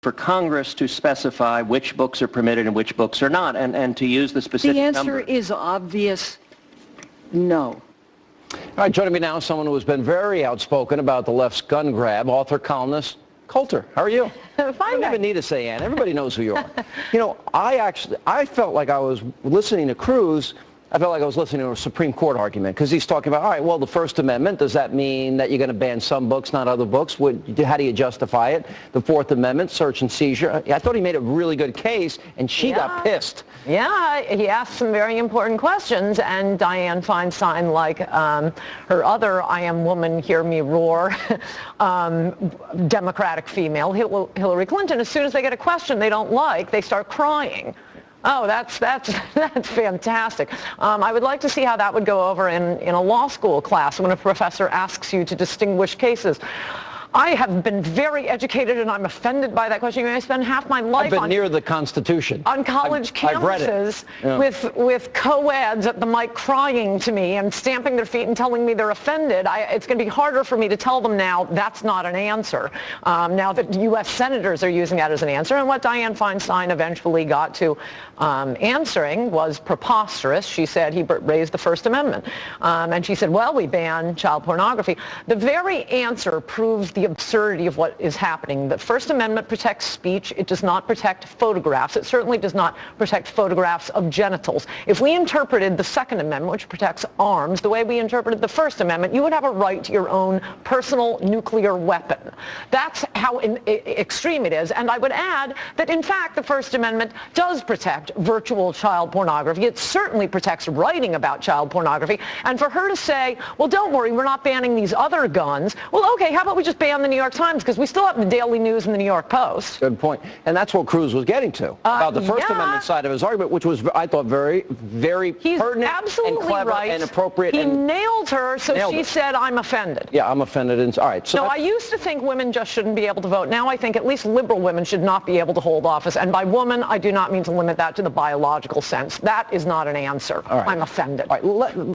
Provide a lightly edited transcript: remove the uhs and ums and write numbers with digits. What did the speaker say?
for Congress to specify which books are permitted and which books are not, and to use the specific The answer number. is obvious, no. All right, joining me now is someone who has been very outspoken about the left's gun grab, author, columnist, Coulter. How are you? Fine. I don't even need to say Ann. Everybody knows who you are. You know, I felt like I was listening to Cruz. I felt like I was listening to a Supreme Court argument because he's talking about, all right, well, the First Amendment, does that mean that you're going to ban some books, not other books? How do you justify it? The Fourth Amendment, search and seizure. I thought he made a really good case, and she got pissed. Yeah, he asked some very important questions, and Dianne Feinstein, like her other I am woman, hear me roar, Democratic female, Hillary Clinton, as soon as they get a question they don't like, they start crying. Oh, that's fantastic. I would like to see how that would go over in a law school class when a professor asks you to distinguish cases. I have been very educated, and I'm offended by that question. I spend half my life near the Constitution. On college campuses with co-eds at the mic crying to me and stamping their feet and telling me they're offended. It's going to be harder for me to tell them now that's not an answer. Now that U.S. senators are using that as an answer, and what Dianne Feinstein eventually got to answering was preposterous. She said he raised the First Amendment. And she said, well, we ban child pornography. The very answer proves the absurdity of what is happening. The First Amendment protects speech. It does not protect photographs. It certainly does not protect photographs of genitals. If we interpreted the Second Amendment, which protects arms, the way we interpreted the First Amendment, you would have a right to your own personal nuclear weapon. That's how extreme it is. And I would add that, in fact, the First Amendment does protect virtual child pornography. It certainly protects writing about child pornography. And for her to say, well, don't worry, we're not banning these other guns. Well, okay, how about we just ban the New York Times, because we still have the Daily News and the New York Post. Good point. And that's what Cruz was getting to, about the First Amendment side of his argument, which was, I thought, very, very pertinent and clever and appropriate. He nailed her, so she said, I'm offended. Yeah, I'm offended. All right. So no, I used to think women just shouldn't be able to vote. Now I think at least liberal women should not be able to hold office. And by woman, I do not mean to limit that to the biological sense. That is not an answer. I'm offended. All right.